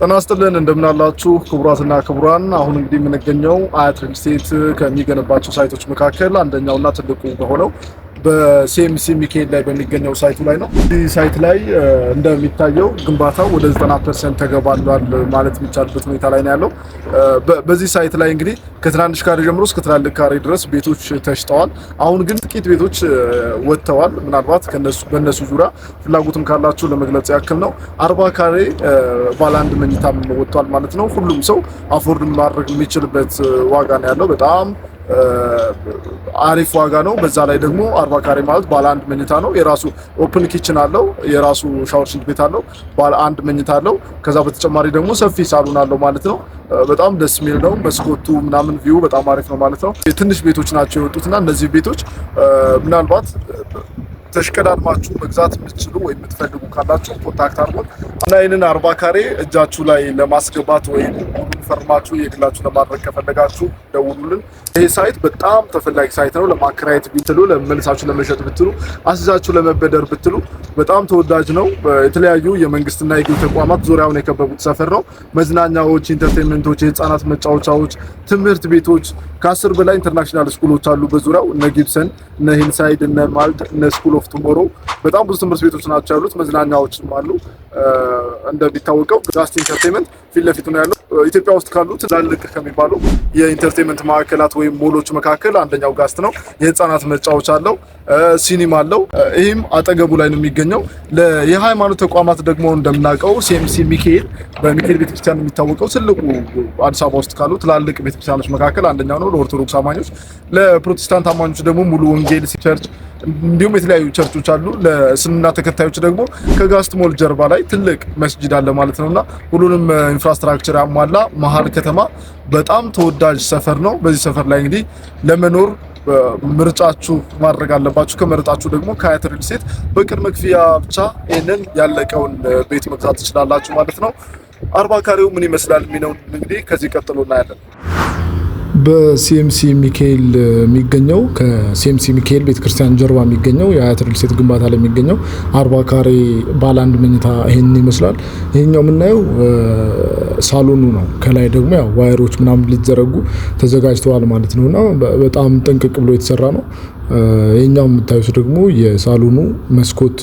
ጤና ይስጥልን እንደምን አላችሁ ክቡራትና ክቡራን። አሁን እንግዲህ የምንገኘው አያት ሪል ስቴት ከሚገነባቸው ሳይቶች መካከል አንደኛውና ትልቁ በሆነው በሲኤምሲ ሚካኤል ላይ በሚገኘው ሳይቱ ላይ ነው። እዚህ ሳይት ላይ እንደሚታየው ግንባታው ወደ 90% ተገባዷል ማለት የሚቻልበት ሁኔታ ላይ ነው ያለው። በዚህ ሳይት ላይ እንግዲህ ከትናንሽ ካሬ ጀምሮ እስከ ትላልቅ ካሬ ድረስ ቤቶች ተሽጠዋል። አሁን ግን ጥቂት ቤቶች ወጥተዋል። ምናልባት በእነሱ ዙሪያ ፍላጎትም ካላችሁ ለመግለጽ ያክል ነው። 40 ካሬ ባለ አንድ መኝታም ወጥቷል ማለት ነው። ሁሉም ሰው አፎርድ ማድረግ የሚችልበት ዋጋ ነው ያለው። በጣም አሪፍ ዋጋ ነው። በዛ ላይ ደግሞ 40 ካሬ ማለት ባለ አንድ መኝታ ነው። የራሱ ኦፕን ኪችን አለው፣ የራሱ ሻወር ሽንት ቤት አለው፣ ባለ አንድ መኝታ አለው። ከዛ በተጨማሪ ደግሞ ሰፊ ሳሎን አለው ማለት ነው። በጣም ደስ የሚል ነው። መስኮቱ ምናምን ቪው በጣም አሪፍ ነው ማለት ነው። የትንሽ ቤቶች ናቸው የወጡትና እነዚህ ቤቶች ምናልባት ተሽቀዳድማችሁ መግዛት የምትችሉ ወይ የምትፈልጉ ካላችሁ ኮንታክት አድርጉን እና ይህንን 40 ካሬ እጃችሁ ላይ ለማስገባት ወይም ፈርማችሁ የግላችሁ ለማድረግ ከፈለጋችሁ ደውሉልን። ይህ ሳይት በጣም ተፈላጊ ሳይት ነው። ለማከራየት ብትሉ፣ ለመልሳችሁ ለመሸጥ ብትሉ፣ አስይዛችሁ ለመበደር ብትሉ በጣም ተወዳጅ ነው። የተለያዩ የመንግስትና የግል ተቋማት ዙሪያውን የከበቡት ሰፈር ነው። መዝናኛዎች፣ ኢንተርቴንመንቶች፣ የህፃናት መጫወቻዎች፣ ትምህርት ቤቶች ከ10 በላይ ኢንተርናሽናል ስኩሎች አሉ በዙሪያው። እነ ጊብሰን፣ እነ ሂልሳይድ፣ እነ ማልት፣ እነ ስኩል ኦፍ ቱሞሮ በጣም ብዙ ትምህርት ቤቶች ናቸው ያሉት። መዝናኛዎችም አሉ። እንደሚታወቀው ጋስት ኢንተርቴንመንት ፊት ለፊቱ ነው ያለው። ኢትዮጵያ ውስጥ ካሉ ትላልቅ ከሚባሉ የኢንተርቴንመንት ማዕከላት ወይም ሞሎች መካከል አንደኛው ጋስት ነው። የህፃናት መጫወቻ አለው፣ ሲኒማ አለው። ይህም አጠገቡ ላይ ነው የሚገኘው። የሃይማኖት ተቋማት ደግሞ እንደምናውቀው ሲኤምሲ ሚካኤል በሚካኤል ቤተክርስቲያን የሚታወቀው ትልቁ አዲስ አበባ ውስጥ ካሉ ትላልቅ ቤተክርስቲያኖች መካከል አንደኛው ነው ለኦርቶዶክስ አማኞች። ለፕሮቴስታንት አማኞች ደግሞ ሙሉ ወንጌል ቸርች እንዲሁም የተለያዩ ቸርቾች አሉ። ለእስልምና ተከታዮች ደግሞ ከጋስት ሞል ጀርባ ላይ ትልቅ መስጂድ አለ ማለት ነውና ሁሉንም ኢንፍራስትራክቸር ያሟላ መሀል ከተማ በጣም ተወዳጅ ሰፈር ነው። በዚህ ሰፈር ላይ እንግዲህ ለመኖር ምርጫችሁ ማድረግ አለባችሁ። ከመረጣችሁ ደግሞ ከአያት ሪል ስቴት በቅድመ ክፍያ ብቻ ይህንን ያለቀውን ቤት መግዛት ትችላላችሁ ማለት ነው። 40 ካሬው ምን ይመስላል የሚለውን እንግዲህ ከዚህ ቀጥሎ እናያለን። በሲኤምሲ ሚካኤል የሚገኘው ከሲኤምሲ ሚካኤል ቤተክርስቲያን ጀርባ የሚገኘው የአያት ሪል ስቴት ግንባታ ላይ የሚገኘው 40 ካሬ ባለ አንድ መኝታ ይሄንን ይመስላል። ይሄኛው የምናየው ሳሎኑ ነው። ከላይ ደግሞ ያው ዋየሮች ምናምን ሊዘረጉ ተዘጋጅተዋል ማለት ነውና በጣም ጥንቅቅ ብሎ የተሰራ ነው። ይሄኛው የምታዩት ደግሞ የሳሎኑ መስኮት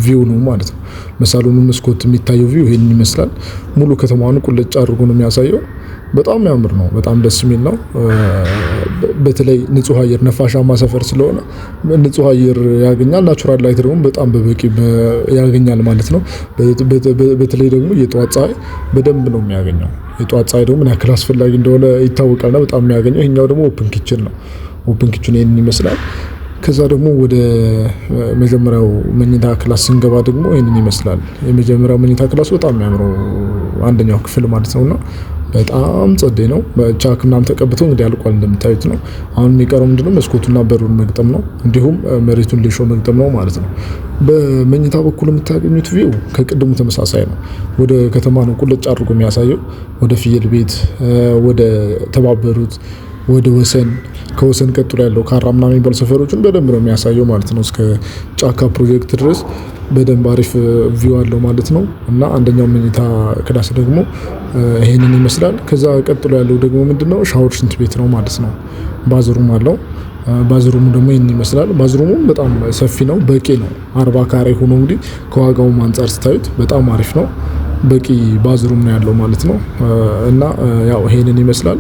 ቪው ነው ማለት ነው። በሳሎኑ መስኮት የሚታየው ቪው ይሄንን ይመስላል። ሙሉ ከተማውን ቁልጭ አድርጎ ነው የሚያሳየው። በጣም ያምር ነው። በጣም ደስ የሚል ነው። በተለይ ንጹህ አየር ነፋሻማ ሰፈር ስለሆነ ንጹህ አየር ያገኛል። ናቹራል ላይት ደግሞ በጣም በበቂ ያገኛል ማለት ነው። በተለይ ደግሞ የጠዋት ፀሐይ በደንብ ነው የሚያገኘው። የጠዋት ፀሐይ ደግሞ ምን ያክል አስፈላጊ እንደሆነ ይታወቃልና በጣም የሚያገኘው። ይሄኛው ደግሞ ኦፕን ኪችን ነው። ኦፕን ኪችን ይሄንን ይመስላል። ከዛ ደግሞ ወደ መጀመሪያው መኝታ ክላስ ስንገባ ደግሞ ይሄንን ይመስላል። የመጀመሪያው መኝታ ክላስ በጣም የሚያምረው አንደኛው ክፍል ማለት ነውና በጣም ጸዴ ነው። ቻክ ምናምን ተቀብቶ እንግዲህ አልቋል እንደምታዩት ነው። አሁን የሚቀረው ምንድነው መስኮቱና በሩን መግጠም ነው፣ እንዲሁም መሬቱን ሊሾ መግጠም ነው ማለት ነው። በመኝታ በኩል የምታገኙት ቪው ከቅድሙ ተመሳሳይ ነው። ወደ ከተማ ነው ቁልጭ አድርጎ የሚያሳየው። ወደ ፍየል ቤት፣ ወደ ተባበሩት፣ ወደ ወሰን፣ ከወሰን ቀጥሎ ያለው ካራ ምናምን የሚባሉ ሰፈሮችን በደንብ ነው የሚያሳየው ማለት ነው። እስከ ጫካ ፕሮጀክት ድረስ በደንብ አሪፍ ቪው አለው ማለት ነው። እና አንደኛው መኝታ ክላስ ደግሞ ይሄንን ይመስላል። ከዛ ቀጥሎ ያለው ደግሞ ምንድነው ሻወር ሽንት ቤት ነው ማለት ነው። ባዝሩም አለው። ባዝሩሙ ደግሞ ይሄንን ይመስላል። ባዝሩሙም በጣም ሰፊ ነው፣ በቂ ነው። 40 ካሬ ሆኖ እንግዲህ ከዋጋውም አንጻር ስታዩት በጣም አሪፍ ነው። በቂ ባዝሩም ነው ያለው ማለት ነው። እና ያው ይሄንን ይመስላል።